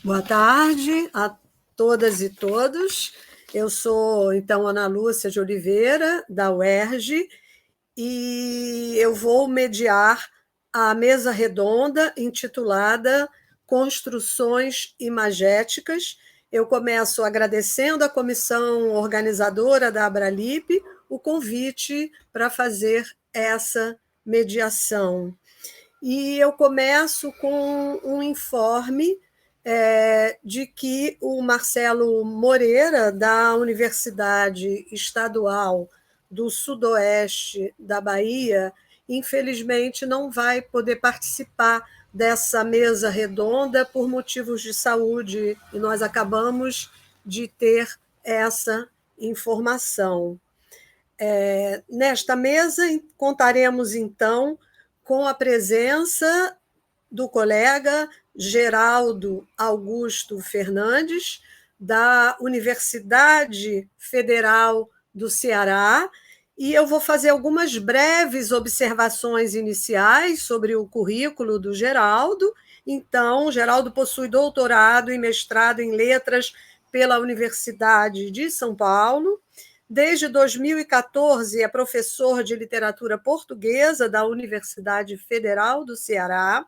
Boa tarde a todas e todos. Eu sou, então, Ana Lúcia de Oliveira, da UERJ, e eu vou mediar a mesa redonda intitulada Construções Imagéticas. Eu começo agradecendo à comissão organizadora da Abralip o convite para fazer essa mediação. E eu começo com um informe de que o Marcelo Moreira, da Universidade Estadual do Sudoeste da Bahia, infelizmente não vai poder participar dessa mesa redonda por motivos de saúde, e nós acabamos de ter essa informação. Nesta mesa, contaremos, então, com a presença do colega Geraldo Augusto Fernandes, da Universidade Federal do Ceará, e eu vou fazer algumas breves observações iniciais sobre o currículo do Geraldo. Então, Geraldo possui doutorado e mestrado em letras pela Universidade de São Paulo. Desde 2014, é professor de literatura portuguesa da Universidade Federal do Ceará.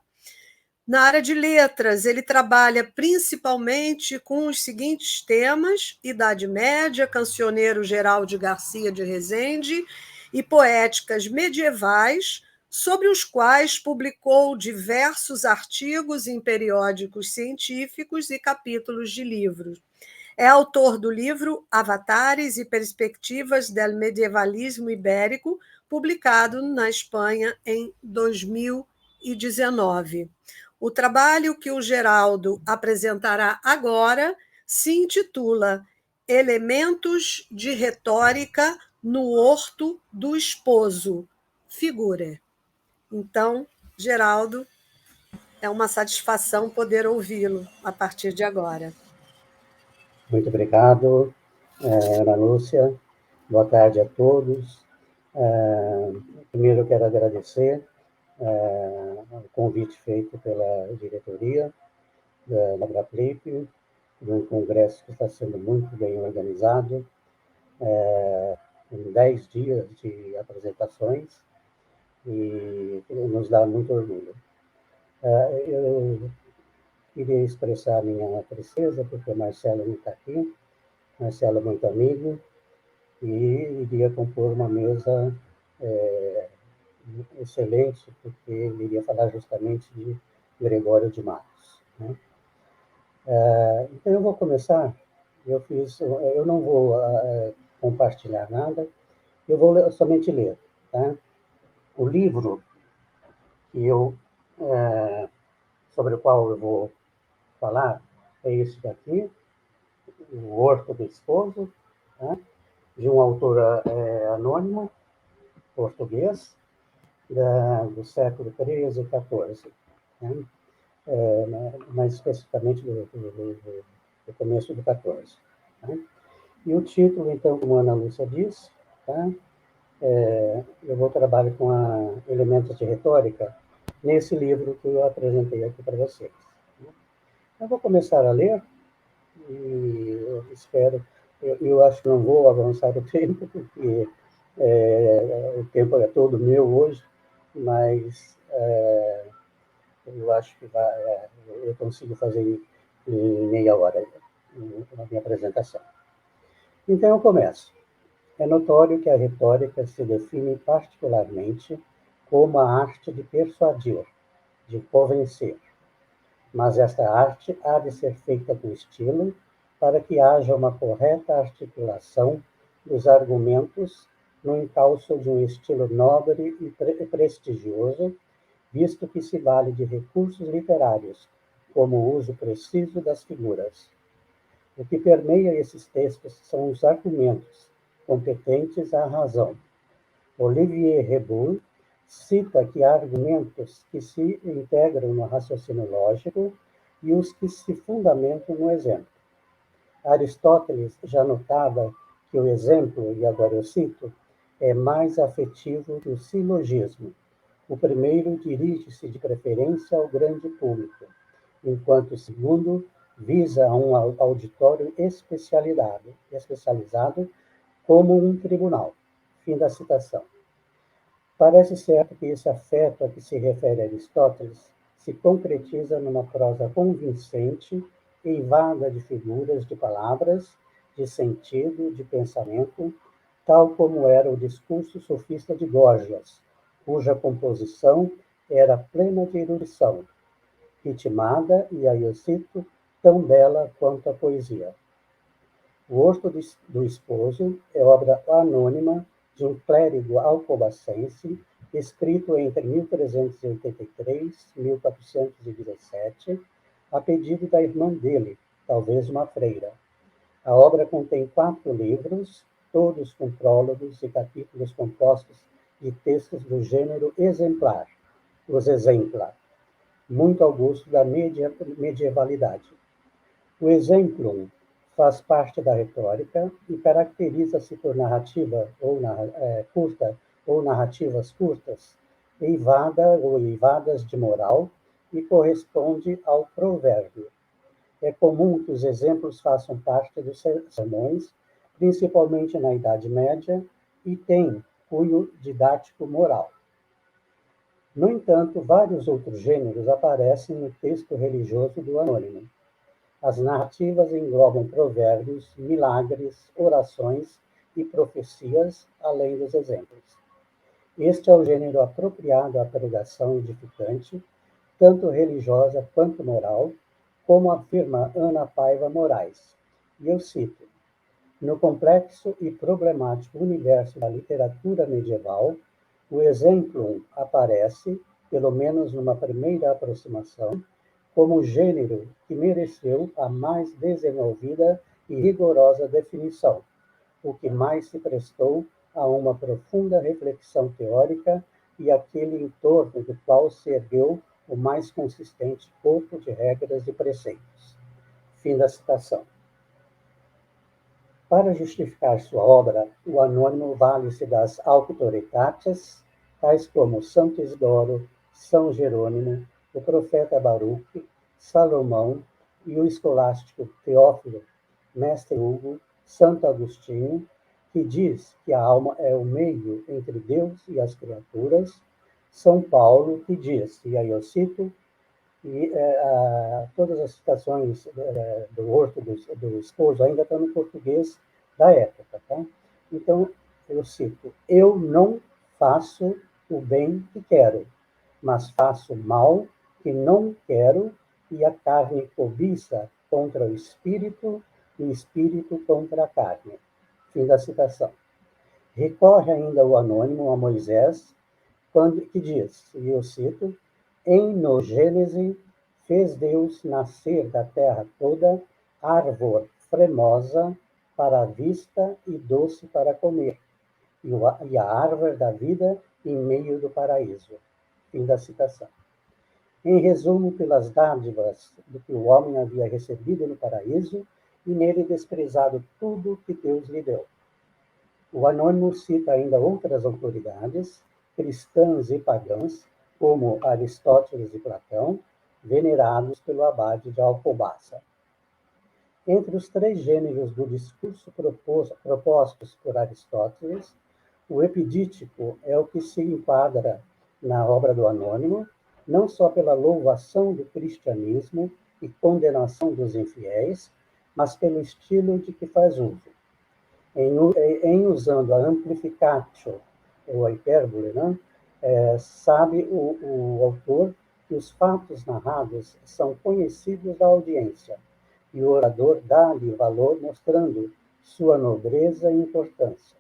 Na área de letras, ele trabalha principalmente com os seguintes temas: Idade Média, Cancioneiro Geral de Garcia de Rezende e poéticas medievais, sobre os quais publicou diversos artigos em periódicos científicos e capítulos de livros. É autor do livro Avatares e Perspectivas del Medievalismo Ibérico, publicado na Espanha em 2019. O trabalho que o Geraldo apresentará agora se intitula Elementos de Retórica no Horto do Esposo. Figure. Então, Geraldo, é uma satisfação poder ouvi-lo a partir de agora. Muito obrigado, Ana Lúcia. Boa tarde a todos. Primeiro, eu quero agradecer o convite feito pela diretoria da Abralip, de um congresso que está sendo muito bem organizado, em 10 dias de apresentações, e nos dá muito orgulho. Eu queria expressar minha tristeza, porque o Marcelo não está aqui. Marcelo é muito amigo, e iria compor uma mesa excelente, porque ele iria falar justamente de Gregório de Matos, né? Então eu vou começar. Eu não vou compartilhar nada, eu vou somente ler, tá? O livro que sobre o qual eu vou falar é esse daqui, O Horto do Esposo, tá? De um autor anônimo, português, do século XIII e XIV, né? Mais especificamente do começo do XIV. Tá? E o título, então, como a Ana Lúcia disse, tá? Eu vou trabalhar com elementos de retórica nesse livro que eu apresentei aqui para vocês. Eu vou começar a ler e eu espero, eu acho que não vou avançar o tempo, porque o tempo é todo meu hoje, mas eu acho que eu consigo fazer em meia hora a minha apresentação. Então, eu começo. É notório que a retórica se define particularmente como a arte de persuadir, de convencer. Mas esta arte há de ser feita com estilo, para que haja uma correta articulação dos argumentos no encalço de um estilo nobre e prestigioso, visto que se vale de recursos literários, como o uso preciso das figuras. O que permeia esses textos são os argumentos, competentes à razão. Olivier Reboul cita que há argumentos que se integram no raciocínio lógico e os que se fundamentam no exemplo. Aristóteles já notava que o exemplo, e agora eu cito, é mais afetivo que o silogismo. O primeiro dirige-se de preferência ao grande público, enquanto o segundo visa um auditório especializado como um tribunal. Fim da citação. Parece certo que esse afeto a que se refere Aristóteles se concretiza numa prosa convincente, eivada de figuras, de palavras, de sentido, de pensamento, tal como era o discurso sofista de Górgias, cuja composição era plena de erudição, ritmada e, aí eu cito, tão bela quanto a poesia. O Horto do Esposo é obra anônima de um clérigo alcobacense, escrito entre 1383 e 1417, a pedido da irmã dele, talvez uma freira. A obra contém 4 livros, todos com prólogos e capítulos compostos de textos do gênero exemplar, os exempla, muito ao gosto da medievalidade. O exemplum faz parte da retórica e caracteriza-se por narrativa curta ou narrativas curtas, eivada ou eivadas de moral, e corresponde ao provérbio. É comum que os exemplos façam parte dos sermões, principalmente na Idade Média, e têm cunho didático moral. No entanto, vários outros gêneros aparecem no texto religioso do Anônimo. As narrativas englobam provérbios, milagres, orações e profecias, além dos exemplos. Este é o gênero apropriado à pregação edificante, tanto religiosa quanto moral, como afirma Ana Paiva Moraes. E eu cito: no complexo e problemático universo da literatura medieval, o exemplo aparece, pelo menos numa primeira aproximação, como gênero que mereceu a mais desenvolvida e rigorosa definição, o que mais se prestou a uma profunda reflexão teórica e aquele em torno do qual se ergueu o mais consistente corpo de regras e preceitos. Fim da citação. Para justificar sua obra, o Anônimo vale-se das auctoritates, tais como Santo Isidoro, São Jerônimo, o profeta Baruque, Salomão e o escolástico Teófilo, Mestre Hugo, Santo Agostinho, que diz que a alma é o meio entre Deus e as criaturas, São Paulo, que diz, e aí eu cito, e todas as citações do Horto do Esposo ainda estão no português da época. Tá? Então, eu cito: eu não faço o bem que quero, mas faço o mal que não quero, e a carne cobiça contra o espírito, e o espírito contra a carne. Fim da citação. Recorre ainda o Anônimo a Moisés, que diz, e eu cito: no Gênese fez Deus nascer da terra toda árvore fremosa para a vista e doce para comer, e a árvore da vida em meio do paraíso. Fim da citação. Em resumo, pelas dádivas do que o homem havia recebido no paraíso e nele desprezado tudo que Deus lhe deu. O Anônimo cita ainda outras autoridades, cristãs e pagãs, como Aristóteles e Platão, venerados pelo abade de Alcobaça. Entre os 3 gêneros do discurso propostos por Aristóteles, o epidítico é o que se enquadra na obra do Anônimo, não só pela louvação do cristianismo e condenação dos infiéis, mas pelo estilo de que faz uso. Em usando a amplificatio, ou a hipérbole, né? Sabe o autor que os fatos narrados são conhecidos da audiência, e o orador dá-lhe valor mostrando sua nobreza e importância.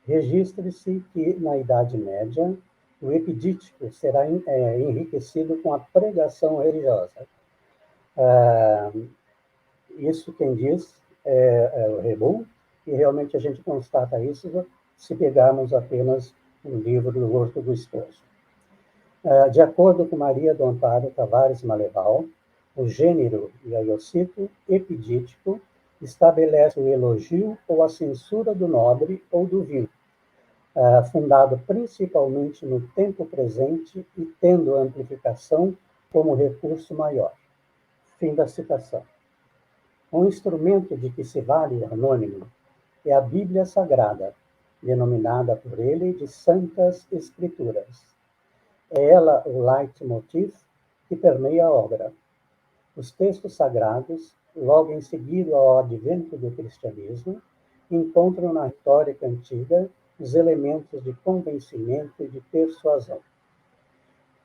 Registre-se que, na Idade Média, o epidítico será enriquecido com a pregação religiosa. Isso quem diz é o Rebum, e realmente a gente constata isso se pegarmos apenas o livro do Horto do Esposo. De acordo com Maria do Amparo Tavares Maleval, o gênero, e aí eu cito, epidítico, estabelece o elogio ou a censura do nobre ou do vil, fundado principalmente no tempo presente e tendo a amplificação como recurso maior. Fim da citação. Um instrumento de que se vale Anônimo é a Bíblia Sagrada, denominada por ele de Santas Escrituras. É ela o leitmotiv que permeia a obra. Os textos sagrados, logo em seguida ao advento do cristianismo, encontram na retórica antiga os elementos de convencimento e de persuasão.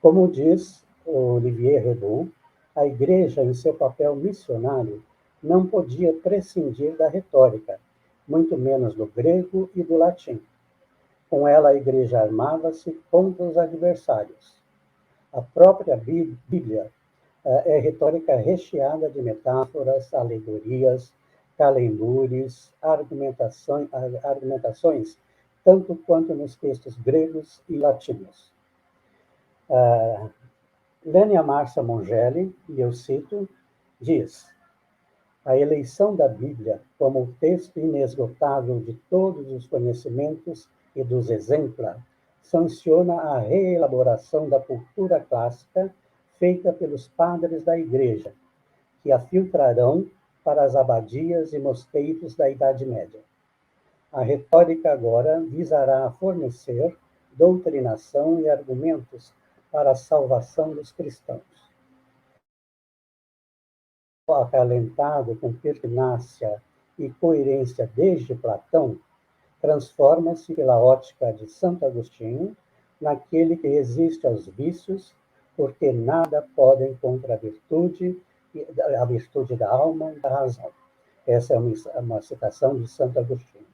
Como diz Olivier Reboul, a Igreja, em seu papel missionário, não podia prescindir da retórica, muito menos do grego e do latim. Com ela, a Igreja armava-se contra os adversários. A própria Bíblia é retórica recheada de metáforas, alegorias, calembures, argumentações, tanto quanto nos textos gregos e latinos. Lênia Marcia Mongelli, e eu cito, diz: a eleição da Bíblia como o texto inesgotável de todos os conhecimentos e dos exempla sanciona a reelaboração da cultura clássica feita pelos padres da Igreja, que a filtrarão para as abadias e mosteiros da Idade Média. A retórica agora visará fornecer doutrinação e argumentos para a salvação dos cristãos. Acalentado com pertinácia e coerência desde Platão, transforma-se pela ótica de Santo Agostinho naquele que resiste aos vícios, porque nada podem contra a virtude da alma e da razão. Essa é uma citação de Santo Agostinho.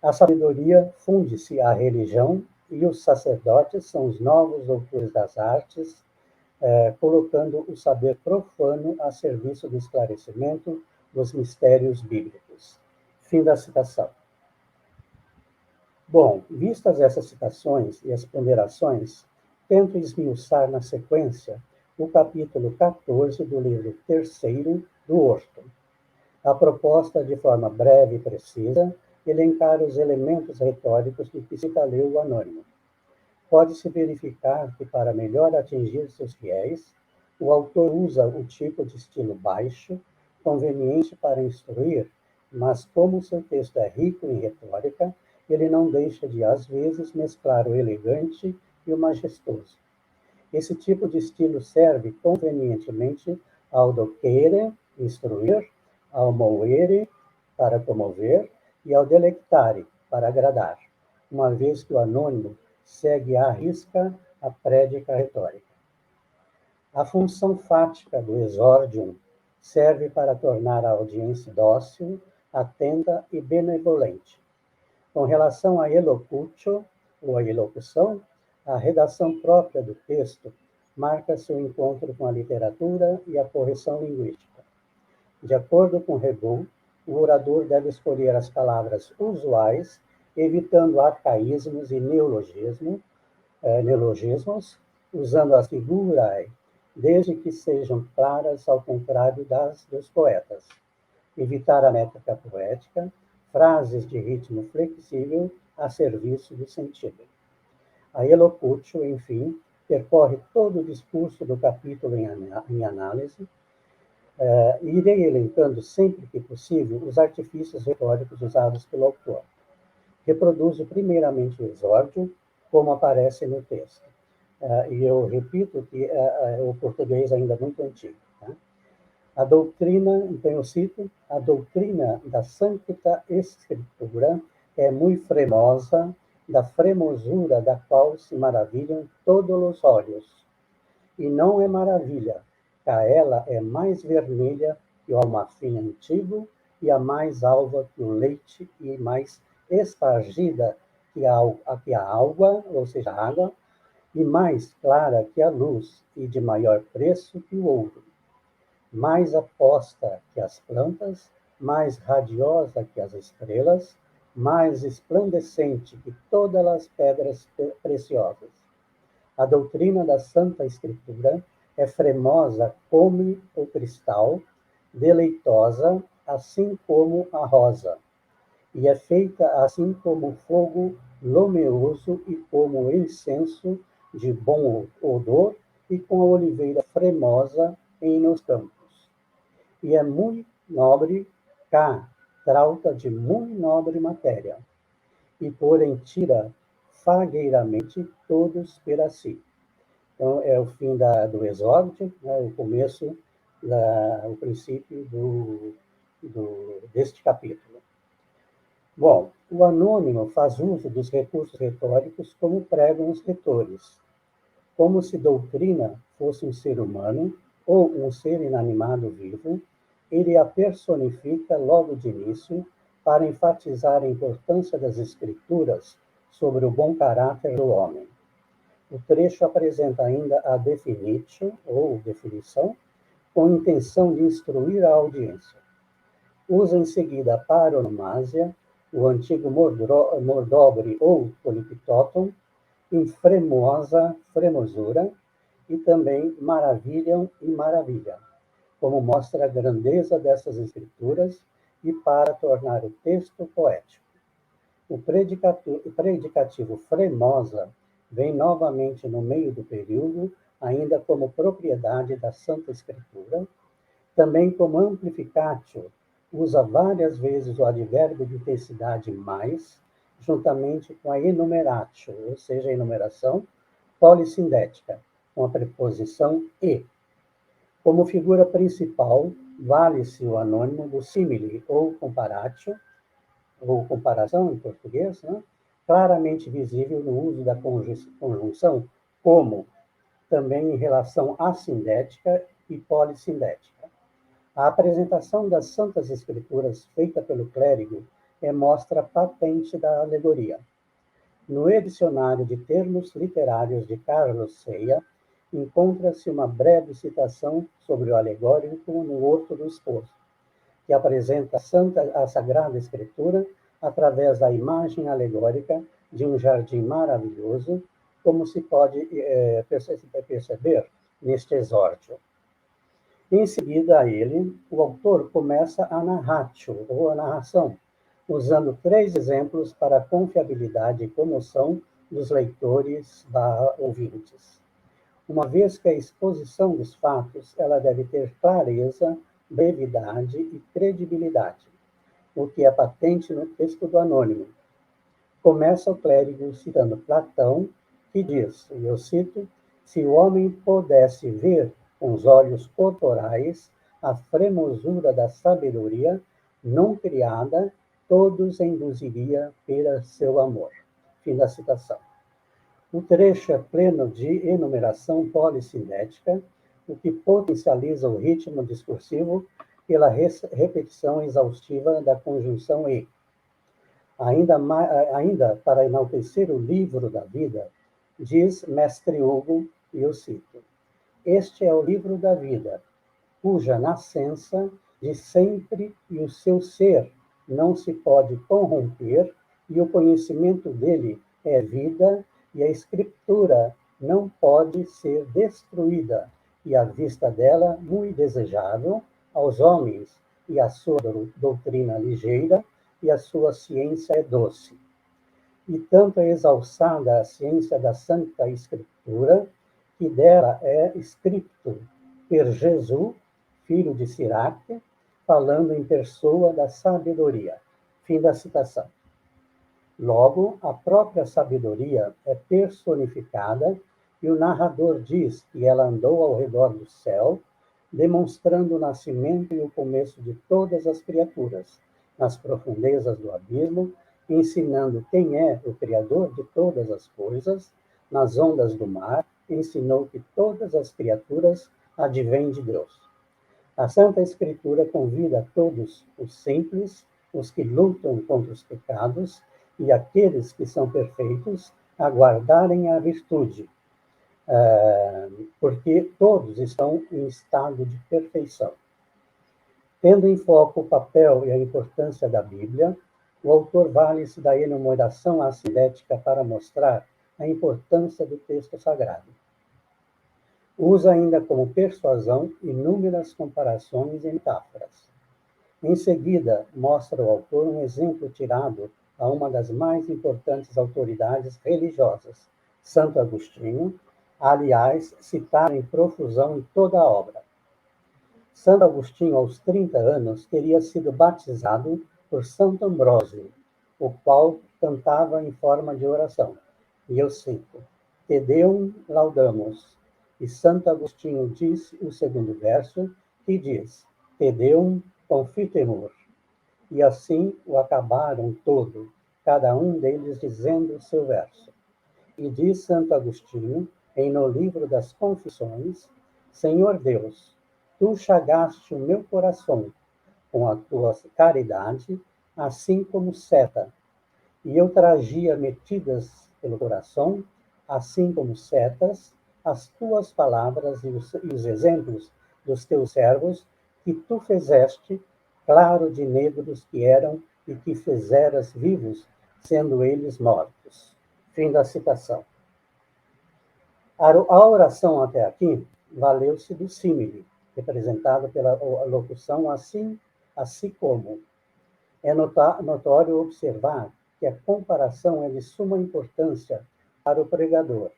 A sabedoria funde-se à religião e os sacerdotes são os novos doutores das artes, colocando o saber profano a serviço do esclarecimento dos mistérios bíblicos. Fim da citação. Bom, vistas essas citações e as ponderações, tento esmiuçar na sequência o capítulo 14 do livro 3º do Horto. A proposta, de forma breve e precisa, elencar os elementos retóricos de que se valeu o Anônimo. Pode-se verificar que, para melhor atingir seus fiéis, o autor usa o tipo de estilo baixo, conveniente para instruir, mas como seu texto é rico em retórica, ele não deixa de, às vezes, mesclar o elegante e o majestoso. Esse tipo de estilo serve convenientemente ao docere, instruir, ao movere, para comover, e ao delectare, para agradar, uma vez que o Anônimo segue à risca a prédica retórica. A função fática do exordium serve para tornar a audiência dócil, atenta e benevolente. Com relação à elocutio, ou à elocução, a redação própria do texto marca seu encontro com a literatura e a correção linguística. De acordo com Reboul, o orador deve escolher as palavras usuais, evitando arcaísmos e neologismos, usando as figurae, desde que sejam claras, ao contrário das dos poetas. Evitar a métrica poética, frases de ritmo flexível a serviço do sentido. A elocutio, enfim, percorre todo o discurso do capítulo em análise, irei elencando sempre que possível os artifícios retóricos usados pelo autor. Reproduzo primeiramente o exórdio, como aparece no texto. E eu repito que o português ainda é muito antigo. Tá? A doutrina, então eu cito, a doutrina da Sancta Escritura é muito fremosa, da fremosura da qual se maravilham todos os olhos. E não é maravilha, que ela é mais vermelha que o almafim antigo e a mais alva que o leite e mais espargida que a água, ou seja, a água, e mais clara que a luz e de maior preço que o ouro. Mais aposta que as plantas, mais radiosa que as estrelas, mais esplandecente que todas as pedras preciosas. A doutrina da Santa Escritura é fremosa como o cristal, deleitosa, assim como a rosa, e é feita assim como o fogo lumeoso e como o incenso de bom odor e com a oliveira fremosa nos campos. E é muito nobre, cá, trauta de muito nobre matéria, e porém tira fagueiramente todos para si. Então, é o fim do exórdio, né, o começo, o princípio deste capítulo. Bom, o anônimo faz uso dos recursos retóricos como pregam os retores, como se doutrina fosse um ser humano ou um ser inanimado vivo, ele a personifica logo de início para enfatizar a importância das escrituras sobre o bom caráter do homem. O trecho apresenta ainda a definitio, ou definição, com intenção de instruir a audiência. Usa em seguida a paronomásia, o antigo mordobre ou poliptóton, em fremosura, e também maravilham e maravilha, como mostra a grandeza dessas escrituras e para tornar o texto poético. O predicativo fremosa vem novamente no meio do período, ainda como propriedade da Santa Escritura, também como amplificatio, usa várias vezes o advérbio de intensidade mais, juntamente com a enumeratio, ou seja, a enumeração polissindética, com a preposição e. Como figura principal, vale-se o anônimo do simile ou comparatio, ou comparação em português, né? Claramente visível no uso da conjunção como, também em relação assindética e polissindética. A apresentação das Santas Escrituras feita pelo clérigo é mostra patente da alegoria. No Dicionário de Termos Literários de Carlos Ceia, encontra-se uma breve citação sobre o alegórico no Horto do Esposo, que apresenta a Sagrada Escritura através da imagem alegórica de um jardim maravilhoso, como se pode perceber neste exórdio. Em seguida a ele, o autor começa a narratio, ou a narração, usando 3 exemplos para a confiabilidade e comoção dos leitores/ouvintes. Uma vez que a exposição dos fatos ela deve ter clareza, brevidade e credibilidade, o que é patente no texto do anônimo. Começa o clérigo citando Platão, que diz, e eu cito, se o homem pudesse ver com os olhos corporais a fremosura da sabedoria não criada, todos induziria pela seu amor. Fim da citação. O trecho é pleno de enumeração polissindética, o que potencializa o ritmo discursivo pela repetição exaustiva da conjunção e. Ainda para enaltecer o livro da vida, diz Mestre Hugo, e eu cito, este é o livro da vida, cuja nascença de sempre e o seu ser não se pode corromper, e o conhecimento dele é vida, e a escritura não pode ser destruída, e a vista dela muito desejável aos homens, e a sua doutrina ligeira, e a sua ciência é doce. E tanto é exalçada a ciência da Santa Escritura, que dela é escrito per Jesus, filho de Siraque, falando em pessoa da sabedoria. Fim da citação. Logo, a própria sabedoria é personificada e o narrador diz que ela andou ao redor do céu, demonstrando o nascimento e o começo de todas as criaturas, nas profundezas do abismo, ensinando quem é o Criador de todas as coisas, nas ondas do mar, ensinou que todas as criaturas advêm de Deus. A Santa Escritura convida a todos os simples, os que lutam contra os pecados e aqueles que são perfeitos a guardarem a virtude, porque todos estão em estado de perfeição. Tendo em foco o papel e a importância da Bíblia, o autor vale-se da enumeração assindética para mostrar a importância do texto sagrado. Usa ainda como persuasão inúmeras comparações e metáforas. Em seguida, mostra o autor um exemplo tirado a uma das mais importantes autoridades religiosas, Santo Agostinho, aliás, citado em profusão em toda a obra. Santo Agostinho, aos 30 anos, teria sido batizado por Santo Ambrósio, o qual cantava em forma de oração. E eu cito: Te Deum laudamus. E Santo Agostinho diz o segundo verso, que diz: Te Deum confitemur. E assim o acabaram todo, cada um deles dizendo o seu verso. E diz Santo Agostinho, no livro das Confissões: Senhor Deus, tu chagaste o meu coração com a tua caridade, assim como seta, e eu trazia metidas pelo coração, assim como setas, as tuas palavras e os exemplos dos teus servos, que tu fizeste, claro de negros que eram e que fizeras vivos, sendo eles mortos. Fim da citação. A oração até aqui valeu-se do símile, representado pela locução assim como. É notório observar que a comparação é de suma importância para o pregador,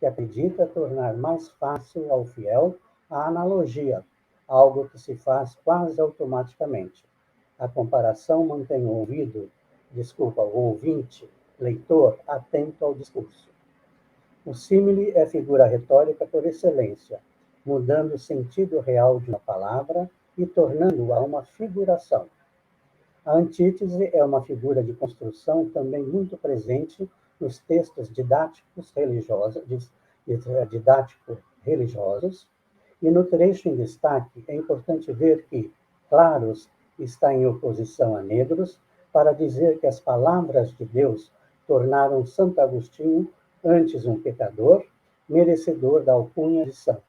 que acredita tornar mais fácil ao fiel a analogia, algo que se faz quase automaticamente. A comparação mantém o ouvinte, leitor, atento ao discurso. O símile é figura retórica por excelência, mudando o sentido real de uma palavra e tornando-a uma figuração. A antítese é uma figura de construção também muito presente nos textos didático-religiosos, e no trecho em destaque é importante ver que claros está em oposição a negros, para dizer que as palavras de Deus tornaram Santo Agostinho antes um pecador, merecedor da alcunha de santo.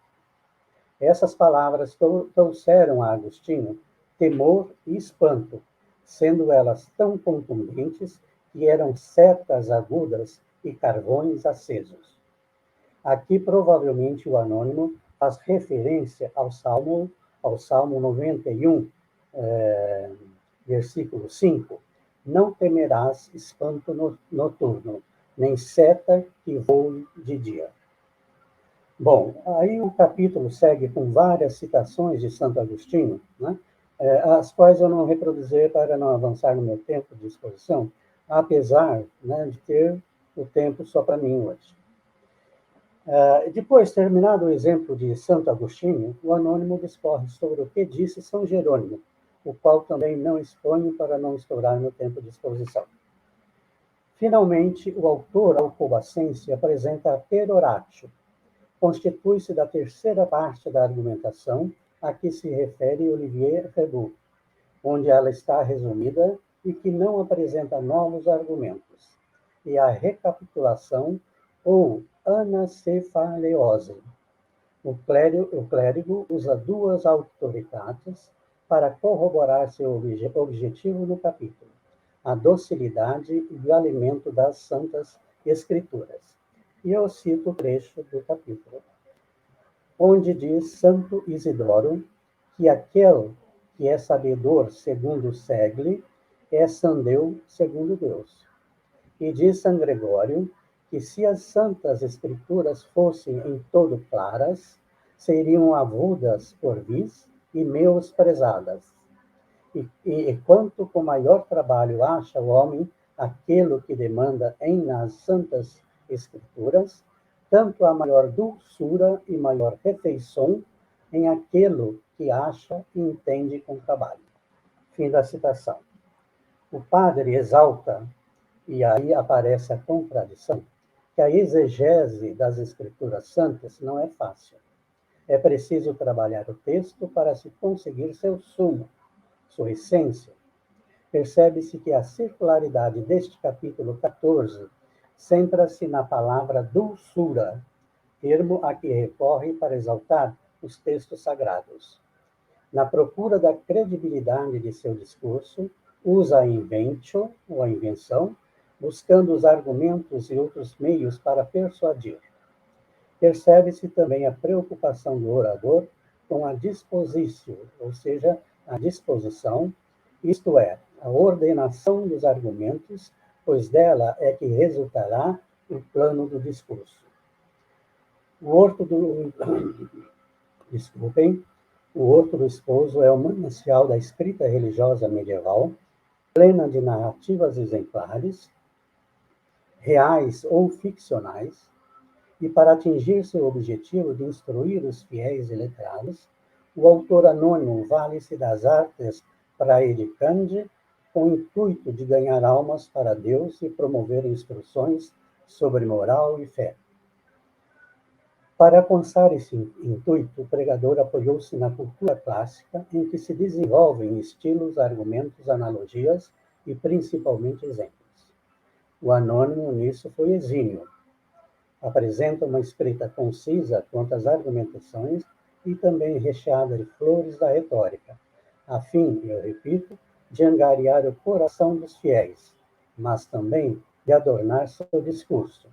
Essas palavras trouxeram a Agostinho temor e espanto, sendo elas tão contundentes que eram setas agudas e carvões acesos. Aqui, provavelmente, o anônimo faz referência ao Salmo 91, versículo 5. Não temerás espanto noturno, nem seta que voe de dia. Bom, aí o capítulo segue com várias citações de Santo Agostinho, né? As quais eu não reproduzi para não avançar no meu tempo de exposição, apesar, né, de ter o tempo só para mim hoje. Depois, terminado o exemplo de Santo Agostinho, o anônimo discorre sobre o que disse São Jerônimo, o qual também não exponho para não estourar meu tempo de exposição. Finalmente, o autor alcobacense apresenta a peroratio. Constitui-se da terceira parte da argumentação a que se refere Olivier Reboux, onde ela está resumida e que não apresenta novos argumentos, e a recapitulação ou anacefaleose. O clérigo usa duas autoritates para corroborar seu objetivo no capítulo: a docilidade e o alimento das Santas Escrituras. E eu cito o trecho do capítulo, onde diz Santo Isidoro que aquele que é sabedor segundo Segle é sandeu segundo Deus. E diz São Gregório que se as Santas Escrituras fossem em todo claras, seriam avudas por vis e menosprezadas. E quanto com maior trabalho acha o homem aquilo que demanda nas Santas Escrituras, tanto a maior dulçura e maior refeição em aquilo que acha e entende com trabalho. Fim da citação. O padre exalta, e aí aparece a contradição, que a exegese das Escrituras Santas não é fácil. É preciso trabalhar o texto para se conseguir seu sumo, sua essência. Percebe-se que a circularidade deste capítulo 14 centra-se na palavra dulçura, termo a que recorre para exaltar os textos sagrados. Na procura da credibilidade de seu discurso, usa a inventio, ou a invenção, buscando os argumentos e outros meios para persuadir. Percebe-se também a preocupação do orador com a dispositio, ou seja, a disposição, isto é, a ordenação dos argumentos, pois dela é que resultará o plano do discurso. O O Horto do Esposo é o manancial da escrita religiosa medieval, plena de narrativas exemplares, reais ou ficcionais, e para atingir seu objetivo de instruir os fiéis e letrados, o autor anônimo vale-se das artes praedicandi com o intuito de ganhar almas para Deus e promover instruções sobre moral e fé. Para alcançar esse intuito, o pregador apoiou-se na cultura clássica, em que se desenvolvem estilos, argumentos, analogias e principalmente exemplos. O anônimo nisso foi exímio. Apresenta uma escrita concisa quanto às argumentações e também recheada de flores da retórica, a fim, eu repito, de angariar o coração dos fiéis, mas também de adornar seu discurso.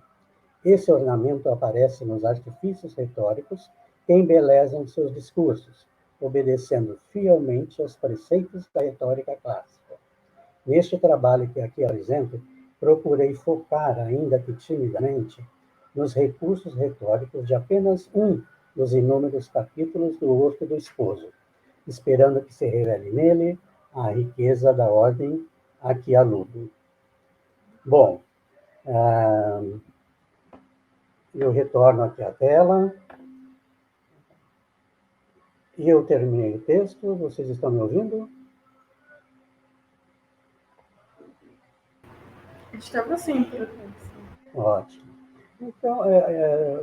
Esse ornamento aparece nos artifícios retóricos que embelezam seus discursos, obedecendo fielmente aos preceitos da retórica clássica. Neste trabalho que aqui apresento, procurei focar, ainda que timidamente, nos recursos retóricos de apenas um dos inúmeros capítulos do Horto do Esposo, esperando que se revele nele a riqueza da ordem a que aludo. Bom, eu retorno aqui à tela. E eu terminei o texto. Vocês estão me ouvindo? Estamos sim, professor. Ótimo. Então,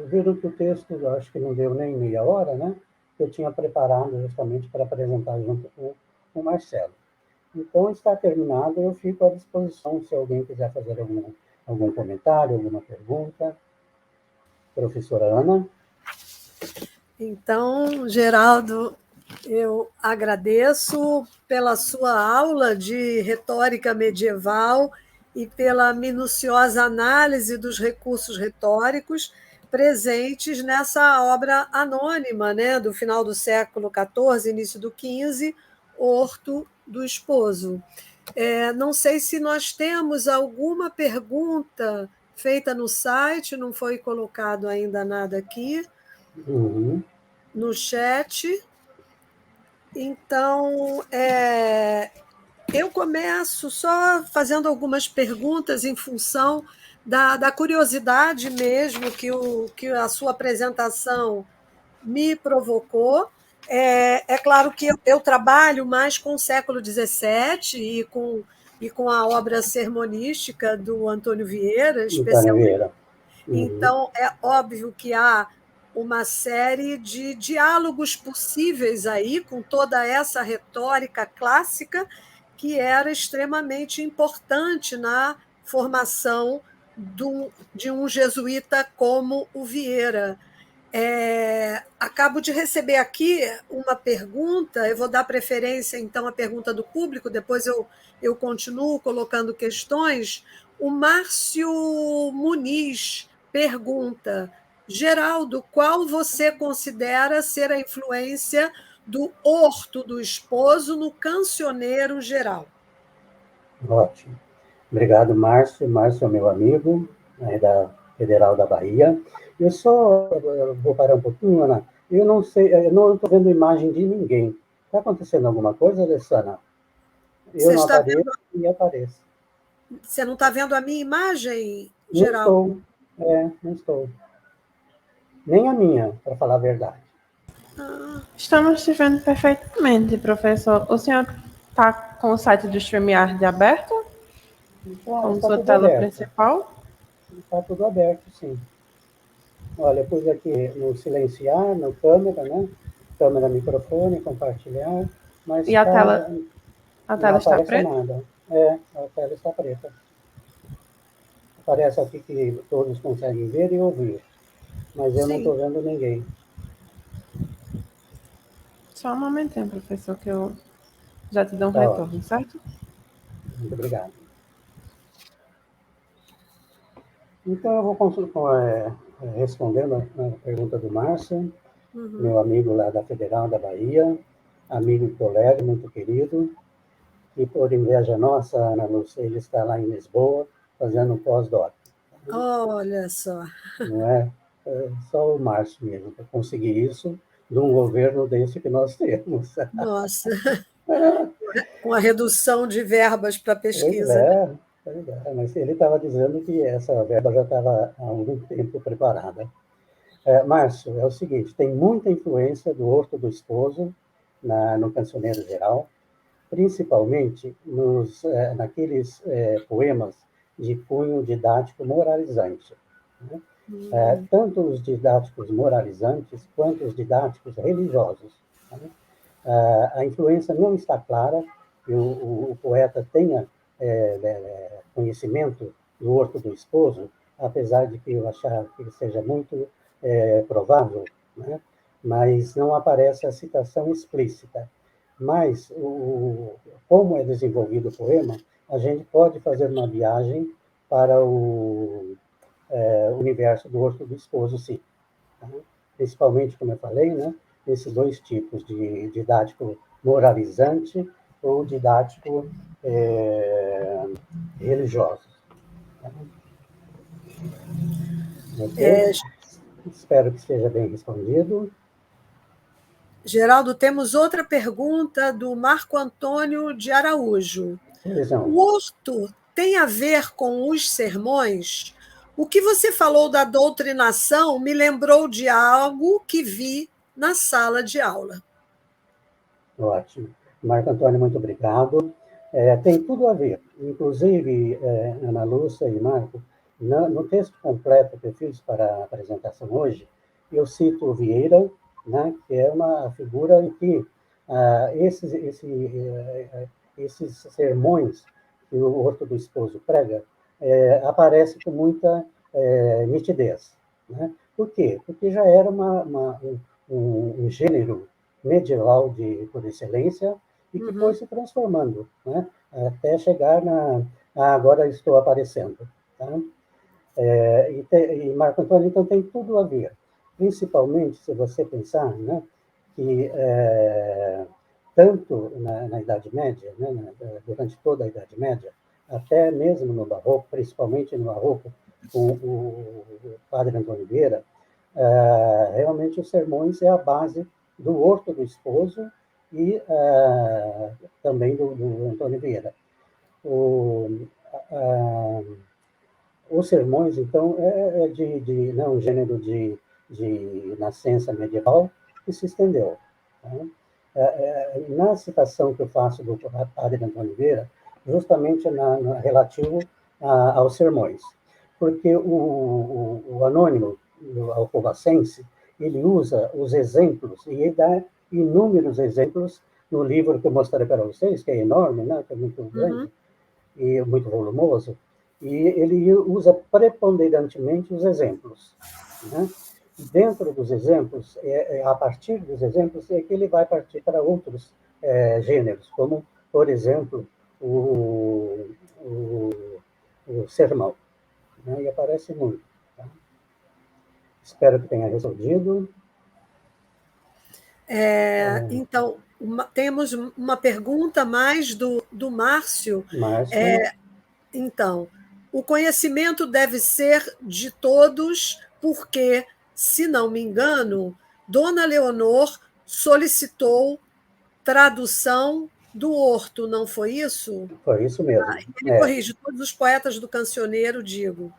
viram que o texto, eu acho que não deu nem meia hora, né? Eu tinha preparado justamente para apresentar junto com o Marcelo. Então, está terminado, eu fico à disposição se alguém quiser fazer algum comentário, alguma pergunta. Professora Ana? Então, Geraldo, eu agradeço pela sua aula de retórica medieval e pela minuciosa análise dos recursos retóricos presentes nessa obra anônima, né, do final do século XIV, início do XV, Horto do Esposo. Não sei se nós temos alguma pergunta feita no site, não foi colocado ainda nada aqui. Uhum. No chat. Então, eu começo só fazendo algumas perguntas em função da curiosidade mesmo que a sua apresentação me provocou. É claro que eu trabalho mais com o século XVII e com a obra sermonística do Antônio Vieira, Antônio especialmente. Vieira. Uhum. Então, é óbvio que há uma série de diálogos possíveis aí, com toda essa retórica clássica, que era extremamente importante na formação de um jesuíta como o Vieira. Acabo de receber aqui uma pergunta, eu vou dar preferência, então, à pergunta do público, depois eu continuo colocando questões. O Márcio Muniz pergunta: Geraldo, qual você considera ser a influência do Horto do Esposo no cancioneiro geral? Ótimo. Obrigado, Márcio. Márcio é meu amigo, da Federal da Bahia. Eu só vou parar um pouquinho, Ana. Eu não sei, eu não estou vendo imagem de ninguém. Está acontecendo alguma coisa, Alessandra? Eu não apareço e apareço. Você não está vendo a minha imagem, Não Geraldo? estou. Não estou. Nem a minha, para falar a verdade. Estamos te vendo perfeitamente, professor. O senhor está com o site do StreamYard aberto? Com sua tela principal? Está tudo aberto, sim. Olha, eu pus aqui no silenciar, no câmera, né? Câmera, microfone, compartilhar. Mas e a tela está preta? Nada. A tela está preta. Aparece aqui que todos conseguem ver e ouvir. Mas eu não estou vendo ninguém. Só um momentinho, professor, que eu já te dou um retorno, ótimo. Certo? Muito obrigado. Então, eu vou respondendo a pergunta do Márcio, meu amigo lá da Federal da Bahia, amigo e colega, muito querido, e por inveja nossa, Ana Lúcia, ele está lá em Lisboa, fazendo um pós-doc. Olha só. Não é? Só o Márcio mesmo para conseguir isso, de um governo desse que nós temos. Nossa, com a redução de verbas para Pois pesquisa, né? é, pois é, mas ele estava dizendo que essa verba já estava há algum tempo preparada. Márcio, é o seguinte, tem muita influência do Horto do Esposo no Cancioneiro Geral, principalmente naqueles poemas de cunho didático moralizante. Né? Tanto os didáticos moralizantes quanto os didáticos religiosos. Né? A influência não está clara, que o poeta tenha conhecimento do Horto do Esposo, apesar de que eu achar que seja muito provável, né? Mas não aparece a citação explícita. Mas, como é desenvolvido o poema, a gente pode fazer uma viagem para o universo do Horto do Esposo, sim. Tá? Principalmente, como eu falei, né, esses dois tipos de didático moralizante ou didático religioso. Tá? Ok? Espero que esteja bem respondido. Geraldo, temos outra pergunta do Marco Antônio de Araújo. O horto tem a ver com os sermões? O que você falou da doutrinação me lembrou de algo que vi na sala de aula. Ótimo. Marco Antônio, muito obrigado. Tem tudo a ver. Inclusive, Ana Lúcia e Marco, no texto completo que eu fiz para a apresentação hoje, eu cito o Vieira, né, que é uma figura em que esses sermões que o Horto do Esposo prega aparecem com muita nitidez. Né? Por quê? Porque já era um gênero medieval por excelência e que foi se transformando, né? Até chegar agora estou aparecendo. Tá? E Marco Antônio, então, tem tudo a ver. Principalmente, se você pensar, né, que tanto na Idade Média, né, durante toda a Idade Média, até mesmo no Barroco, principalmente no Barroco, com o padre Antônio Vieira, realmente os sermões é a base do Horto do Esposo e também do Antônio Vieira. Os sermões, então, de um gênero de nascença medieval que se estendeu. Tá? Na citação que eu faço do padre Antônio Vieira, justamente relativo aos sermões, porque o anônimo, o alcobacense, ele usa os exemplos, e ele dá inúmeros exemplos no livro que eu mostrarei para vocês, que é enorme, né, que é muito grande e muito volumoso, e ele usa preponderantemente os exemplos. Né? Dentro dos exemplos, a partir dos exemplos, é que ele vai partir para outros gêneros, como, por exemplo, o sermão. Né? E aparece muito. Tá? Espero que tenha respondido. Então, temos uma pergunta mais do Márcio. Márcio. Então, o conhecimento deve ser de todos, porque, se não me engano, Dona Leonor solicitou tradução do Horto, não foi isso? Foi isso mesmo. Ele corrige, todos os poetas do cancioneiro, digo.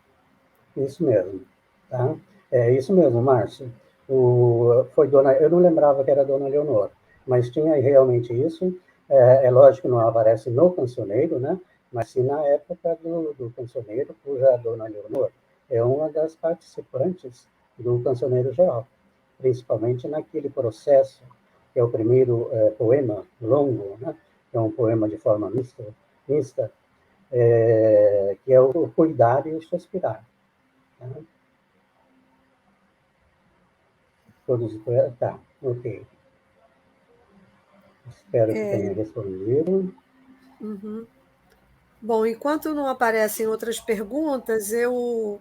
Isso mesmo. Tá? É isso mesmo, Márcio. Eu não lembrava que era Dona Leonor, mas tinha realmente isso. É lógico que não aparece no cancioneiro, né? Mas sim na época do cancioneiro, cuja Dona Leonor é uma das participantes do cancioneiro geral, principalmente naquele processo, que é o primeiro poema longo, né? É um poema de forma mista que é o Cuidar e o Suspirar. Tá? Todos. Tá, ok. Espero que tenha respondido. Bom, enquanto não aparecem outras perguntas, eu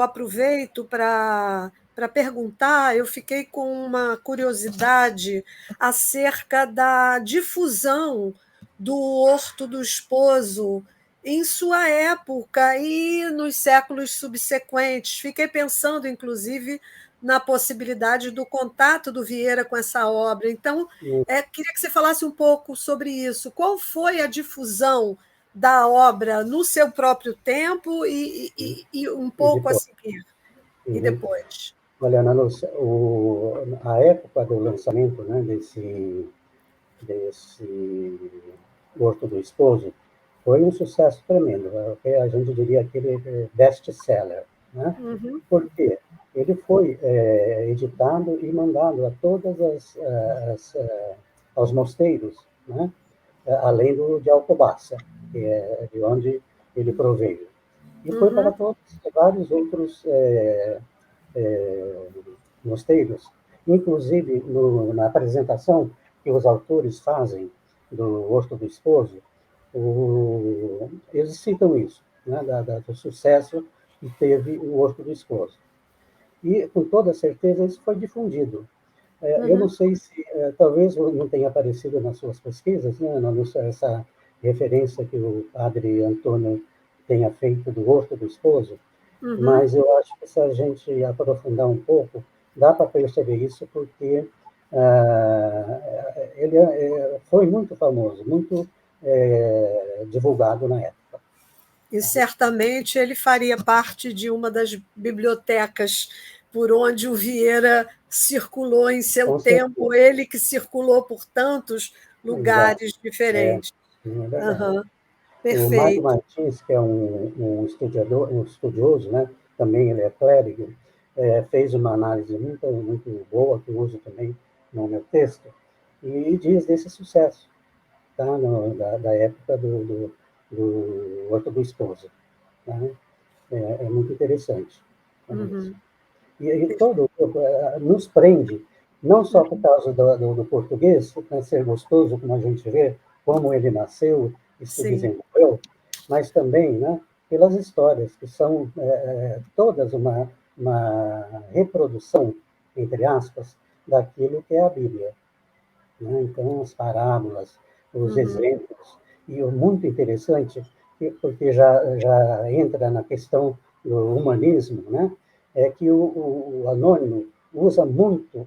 aproveito para perguntar. Eu fiquei com uma curiosidade acerca da difusão do Horto do Esposo em sua época e nos séculos subsequentes. Fiquei pensando, inclusive, na possibilidade do contato do Vieira com essa obra. Então, queria que você falasse um pouco sobre isso. Qual foi a difusão da obra no seu próprio tempo e um pouco a seguir, e depois? Olha, a época do lançamento, né, desse Horto do Esposo foi um sucesso tremendo. A gente diria aquele best-seller. Né? Por quê? Ele foi editado e mandado a aos mosteiros, né? Além de Alcobaça, que é de onde ele proveio. E foi para vários outros mosteiros. Inclusive, na apresentação que os autores fazem do Horto do Esposo, eles citam isso, né, do sucesso que teve o Horto do Esposo. E, com toda certeza, isso foi difundido. Eu não sei se, talvez não tenha aparecido nas suas pesquisas, né, essa referência que o padre Antônio tenha feito do Horto do Esposo, mas eu acho que se a gente aprofundar um pouco, dá para perceber isso, porque ele foi muito famoso, muito divulgado na época. E certamente ele faria parte de uma das bibliotecas por onde o Vieira circulou em seu tempo, ele que circulou por tantos lugares diferentes. É verdade. Perfeito. O Mário Martins, que é um estudioso, né? Também ele é clérigo, fez uma análise muito boa, que eu uso também no meu texto, e diz desse sucesso, tá? Da época do Horto do Esposo. Tá? É muito interessante. E todo nos prende, não só por causa do português, né, ser gostoso, como a gente vê, como ele nasceu e se desenvolveu, mas também, né, pelas histórias, que são todas uma reprodução, entre aspas, daquilo que é a Bíblia. Né? Então, as parábolas, os exemplos, e o muito interessante, porque já entra na questão do humanismo, né? É que o Anônimo usa muito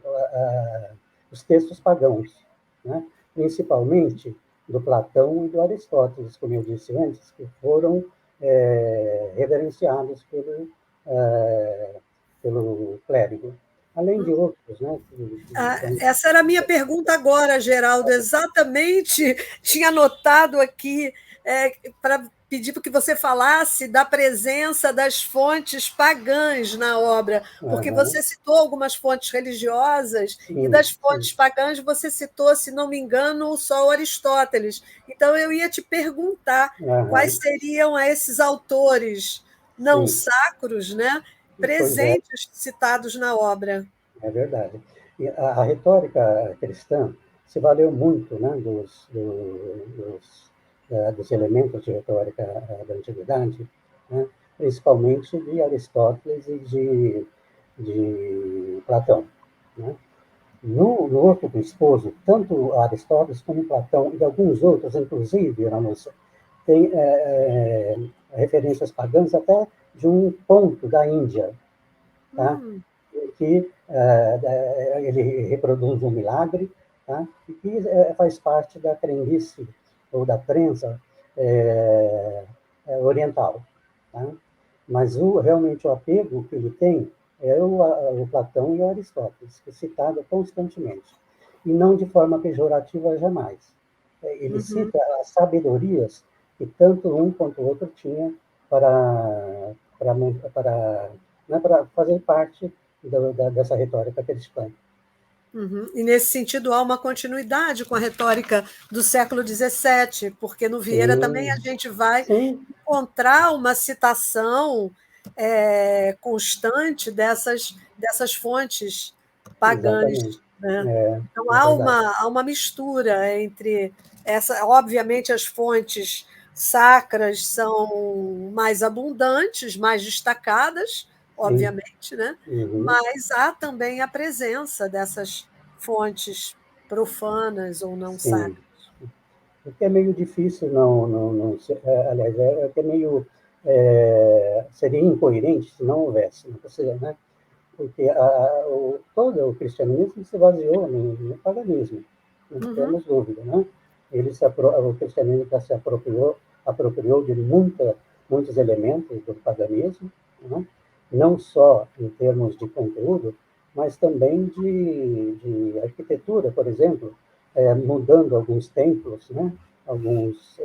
os textos pagãos, né? Principalmente do Platão e do Aristóteles, como eu disse antes, que foram reverenciados pelo clérigo. Além de outros, né? Essa era a minha pergunta agora, Geraldo. Exatamente, tinha anotado aqui para pedir para que você falasse da presença das fontes pagãs na obra, porque você citou algumas fontes religiosas e das fontes pagãs você citou, se não me engano, só o Aristóteles. Então, eu ia te perguntar quais seriam esses autores não sacros, né, presentes, citados na obra. É verdade. E a retórica cristã se valeu muito, né, dos elementos de retórica da antiguidade, né, principalmente de Aristóteles e de Platão. Né? No Horto do Esposo, tanto Aristóteles como Platão e alguns outros, inclusive, tem referências pagãs até de um ponto da Índia, tá? Que ele reproduz um milagre, tá? E que faz parte da crendice ou da crença oriental. Tá? Mas realmente o apego que ele tem é o Platão e o Aristóteles, que é citado constantemente, e não de forma pejorativa jamais. Ele cita as sabedorias que tanto um quanto o outro tinha para fazer parte dessa retórica cristã. E, nesse sentido, há uma continuidade com a retórica do século XVII, porque no Vieira também a gente vai encontrar uma citação constante dessas fontes pagãs. Né? Então, há uma mistura entre obviamente, as fontes sacras são mais abundantes, mais destacadas, obviamente, né? Mas há também a presença dessas fontes profanas ou não sacras. O que é meio difícil, aliás, que é meio seria incoerente se não houvesse, né? porque todo o cristianismo se baseou no paganismo, não temos dúvida, né? O cristianismo se apropriou de muitos elementos do paganismo, né? Não só em termos de conteúdo, mas também de arquitetura, por exemplo, mudando alguns templos, né? Alguns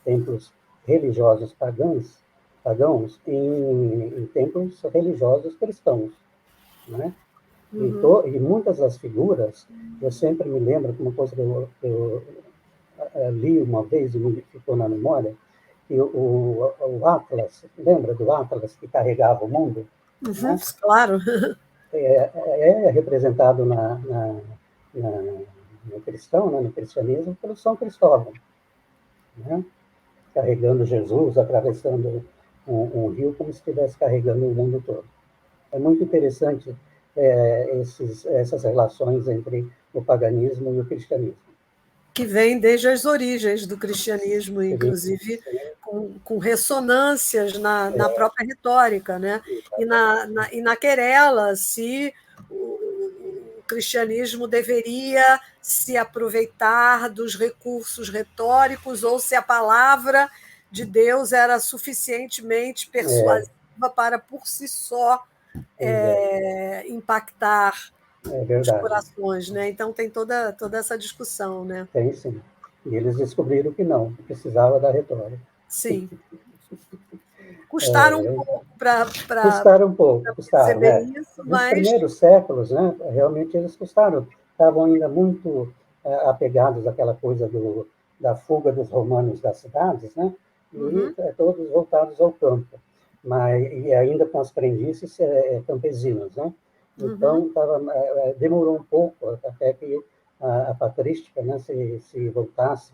templos religiosos pagãos em templos religiosos cristãos, né? E muitas das figuras, eu sempre me lembro de uma coisa que eu li uma vez e me ficou na memória, que o Atlas, lembra do Atlas que carregava o mundo? Né? Claro. É representado no cristão, né, no cristianismo, pelo São Cristóvão, né? Carregando Jesus, atravessando um rio como se estivesse carregando o mundo todo. É muito interessante essas relações entre o paganismo e o cristianismo. Que vem desde as origens do cristianismo, inclusive com ressonâncias na própria retórica, né? E na querela, se o cristianismo deveria se aproveitar dos recursos retóricos ou se a palavra de Deus era suficientemente persuasiva para, por si só, impactar os corações, né? Então tem toda essa discussão, né? Tem sim. E eles descobriram que não, que precisava da retórica. Sim. Custaram um pouco para custaram um pouco, custaram, perceber isso, Nos mas... primeiros séculos, né, realmente eles custaram, estavam ainda muito apegados àquela coisa da fuga dos romanos das cidades, né, e todos voltados ao campo, e ainda com as crendices campesinas, né. Então, demorou um pouco até que a patrística, né, se voltasse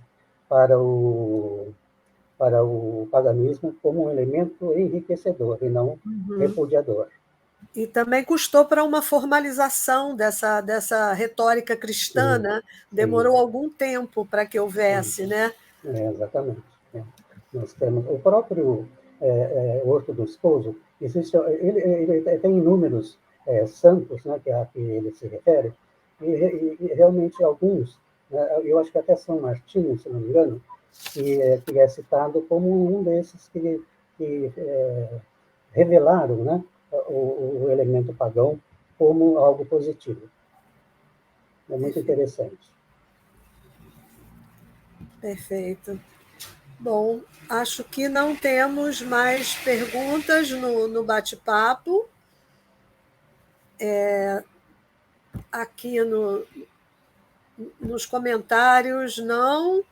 para o paganismo como um elemento enriquecedor e não repudiador. E também custou para uma formalização dessa retórica cristã, né? Demorou algum tempo para que houvesse, né? Exatamente. Nós temos o próprio ortodoxo, ele tem inúmeros santos, né, a que ele se refere, e realmente alguns, né, eu acho que até São Martinho, se não me engano, que é citado como um desses que revelaram, né, o elemento pagão como algo positivo. É muito interessante. Perfeito. Bom, acho que não temos mais perguntas no bate-papo. Aqui nos comentários, não.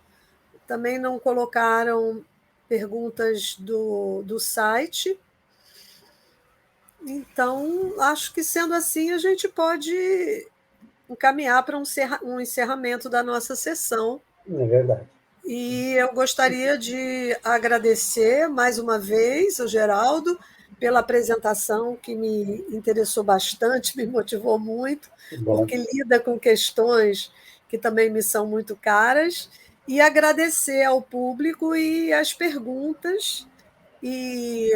Também não colocaram perguntas do site. Então, acho que sendo assim, a gente pode encaminhar para um encerramento da nossa sessão. É verdade. E eu gostaria de agradecer mais uma vez ao Geraldo pela apresentação, que me interessou bastante, me motivou muito, porque lida com questões que também me são muito caras, e agradecer ao público e as perguntas, e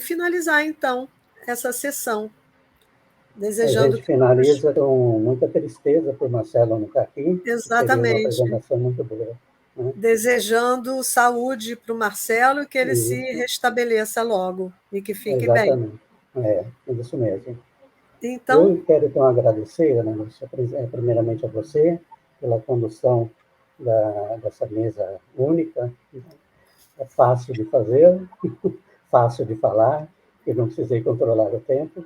finalizar, então, essa sessão. A gente finaliza com muita tristeza por Marcelo não estar aqui. Exatamente. Seria uma apresentação muito boa. Né? Desejando saúde para o Marcelo e que ele se restabeleça logo e que fique bem. Exatamente. Isso mesmo. Então, eu quero, então, agradecer, né, primeiramente a você, pela condução dessa mesa única. É fácil de fazer, fácil de falar, eu não precisei controlar o tempo.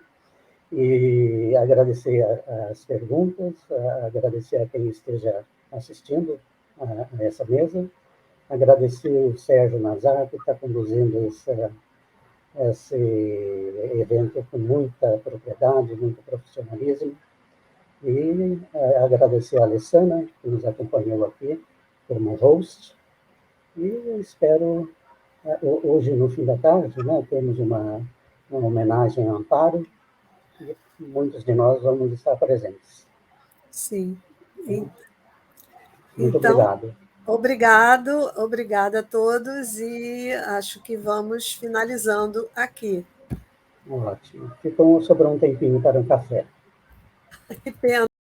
E agradecer as perguntas, agradecer a quem esteja assistindo a essa mesa, agradecer o Sérgio Nazar, que está conduzindo esse evento com muita propriedade, muito profissionalismo, e agradecer a Alessandra, que nos acompanhou aqui como host, e espero, hoje no fim da tarde, né, temos uma homenagem a Amparo, e muitos de nós vamos estar presentes. Sim. Muito obrigado. Obrigada a todos, e acho que vamos finalizando aqui. Ótimo. Sobrou um tempinho para um café. Que pena.